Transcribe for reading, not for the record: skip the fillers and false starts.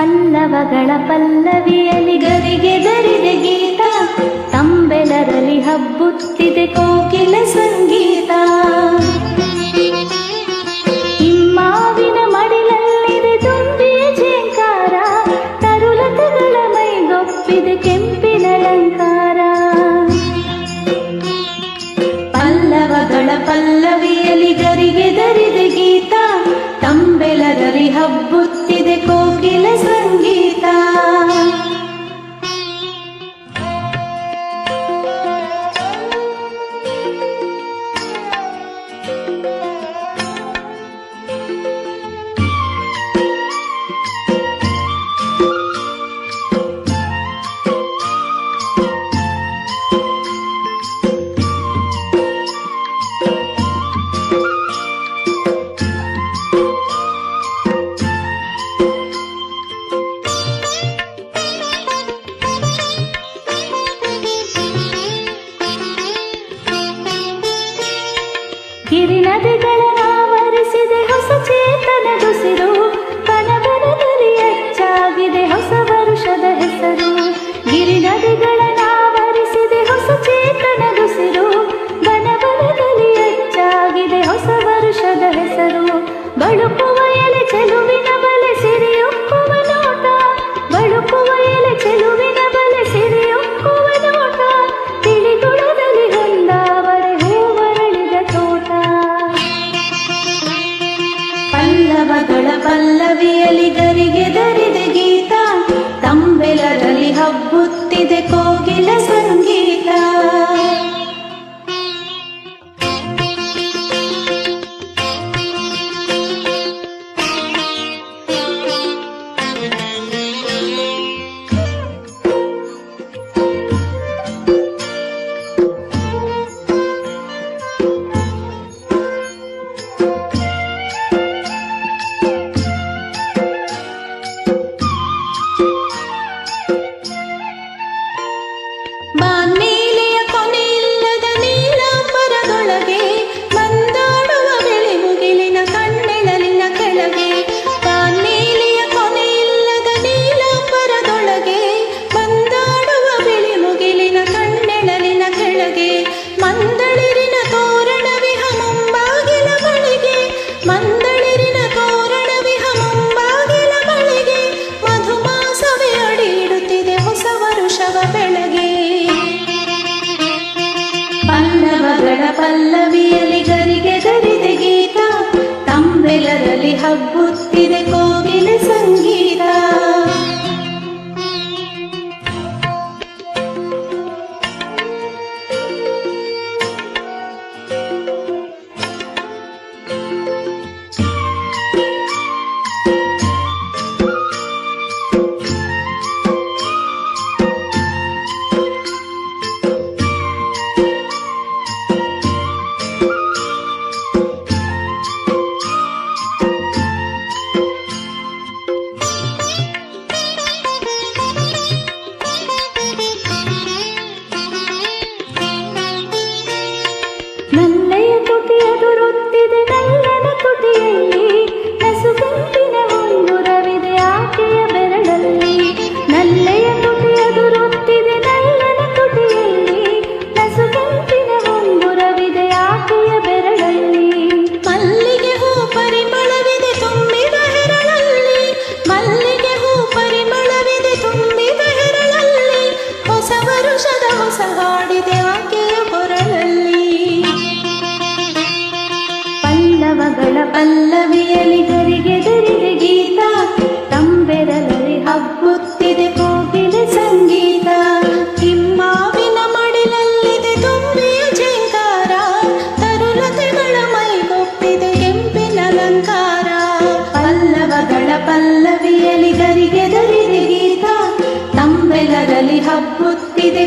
ಪಲ್ಲವಗಳ ಪಲ್ಲವಿಯಲಿ ಗರಿಗೆ ದರಿದೆ ಗೀತ, ತಂಬೆಲರಲ್ಲಿ ಹಬ್ಬುತ್ತಿದೆ ಕೋಕಿಲ ಸಂಗೀತ. ಹಿಮ್ಮಾವಿನ ಮಡಿಲಲ್ಲಿದೆ ತುಂಬಿಯ ಝೇಂಕಾರ, ತರುಲತೆಗಳ ಮೈಗೊಪ್ಪಿದೆ ಕೆಂಪಿನ ಅಲಂಕಾರ. ಪಲ್ಲವಗಳ ಪಲ್ಲವಿಯಲಿ ಗರಿಗೆ ದರಿದೆ ಗೀತ, ತಂಬೆಲರಲ್ಲಿ ಹಬ್ಬುತ್ತಿದೆ ಕೋಕಿಲ ಸಂಗೀತ. ಗಿರಿನದಿಗಳನ್ನಾವರಿಸಿದೆ ಹೊಸ ಚೇತನದುಸಿರು, ಕನಬನದಲ್ಲಿ ಹೆಚ್ಚಾಗಿದೆ ಹೊಸ ವರುಷದ ಹೆಸರು. ಗಿರಿನದಿಗಳನ್ನಾವರಿಸಿದೆ ಹೊಸ ಚೇತನದುಸಿರು, ಬನಬನದಲ್ಲಿ ಹೆಚ್ಚಾಗಿದೆ ಹೊಸ ವರುಷದ ಹೆಸರು. ಬಳುಕುವ ಎಲೆ ಚೆಲುವಿನ ಬಲೆ ಸಿರಿಯುಕ್ಕುವ ನೋಟ, ಬಳುಕುವ ಎಲೆ ಚೆಲುವಿನ ಬಲೆ ಸಿರಿಯುಕ್ಕುವ ನೋಟ. ತಿಳಿಗುಳದಲ್ಲಿ ಹೊಂದಾವರೆ ಹೂವರಳಿದ ತೋಟ. ಪಲ್ಲವಗಳ ಪಲ್ಲವಿಯಲಿ ಗರಿಗೆ ದರಿದೆ ಗೀತ, ತಂಬೆಲರಲ್ಲಿ ಹಬ್ಬುತ್ತಿದೆ ಕೋಗಿಲ ಸಂಗೀತ. ಬಾನ್ಮೇಲೆಯ ಕೊನೆಯಿಲ್ಲದ ನೀಲಾಂಬರದೊಳಗೆ ಮಂದಾಡುವ ಬಿಳಿ ಮುಗಿಲಿನ ಕಣ್ಣೆಳಲಿನ ಕೆಳಗೆ. ಬಾನ್ಮೇಲೆಯ ಕೊನೆಯಿಲ್ಲದ ನೀಲಾಂಬರದೊಳಗೆ ಮಂದಾಡುವ ಬಿಳಿ ಮುಗಿಲಿನ ಕಣ್ಣೆಳಲಿನ ಕೆಳಗೆ. ಮಂದಳಿರಿನ ತೋರಣವಿಹ ಮುಂಬಾಗಿಲ ಬಳಿಗೆ, ಮಂದಳಿರಿನ ತೋರಣವಿಹ ಮುಂಬಾಗಿಲ ಬಳಿಗೆ. ಮಧುಮಾಸವೇ ಅಡಿ ಇಡುತ್ತಿದೆ ಹೊಸ ವರುಷವ ಬೆಳಗ್ಗೆ. ಪಲ್ಲವಗಳ ಪಲ್ಲವಿಯಲಿ ಗರಿಗೆ ದರಿದೆ ಗೀತ, ತಂಬೆಲರಲ್ಲಿ ಹಬ್ಬುತ್ತಿದೆ ಕೋಗಿಲ ಸಂಗೀತ. ನಲ್ಲೆಯ ತುಟಿಯದುರುತ್ತಿದೆ ನಲ್ಲನ ತುಟಿಯಲ್ಲಿ, ನಸುಗಂಟಿನ ಉಂಗುರವಿದೆ ಆಕೆಯ ಬೆರಳಲ್ಲಿ. ನಲ್ಲೆಯ ತುಟಿಯದುರುತ್ತಿದೆ ನಲ್ಲನ ತುಟಿಯಲ್ಲಿ, ನಸುಗಂಟಿನ ಉಂಗುರವಿದೆ ಆಕೆಯ ಬೆರಳಲ್ಲಿ. ಮಲ್ಲಿಗೆ ಹೂ ಪರಿಮಳವಿದೆ ತುಂಬಿದ ಹೆರಳಲ್ಲಿ, ಮಲ್ಲಿಗೆ ಹೂ ಪರಿಮಳವಿದೆ ತುಂಬಿದ ಹೆರಳಲ್ಲಿ. ಹೊಸ ವರುಷದ ಹೊಸ ಹಾಡಿದೆ ಆಕೆಯ ಕೊರಳಲ್ಲಿ. ಪಲ್ಲವಗಳ ಪಲ್ಲವಿಯಲಿ ಗರಿಗೆ ದರಿದೆ ಗೀತ, ತಂಬೆಲರಲ್ಲಿ ಹಬ್ಬುತ್ತಿದೆ ಕೋಗಿಲ ಸಂಗೀತ. ಹಿಮ್ಮಾವಿನ ಮಡಿಲಲ್ಲಿದೆ ತುಂಬಿಯ ಝೇಂಕಾರ, ತರುಲತೆಗಳ ಮೈಗೊಪ್ಪಿದೆ ಕೆಂಪಿನ ಅಲಂಕಾರ. ಪಲ್ಲವಗಳ ಪಲ್ಲವಿಯಲಿ ಗರಿಗೆ ದರಿದೆ ಗೀತ, ತಂಬೆಲರಲ್ಲಿ ಹಬ್ಬುತ್ತಿದೆ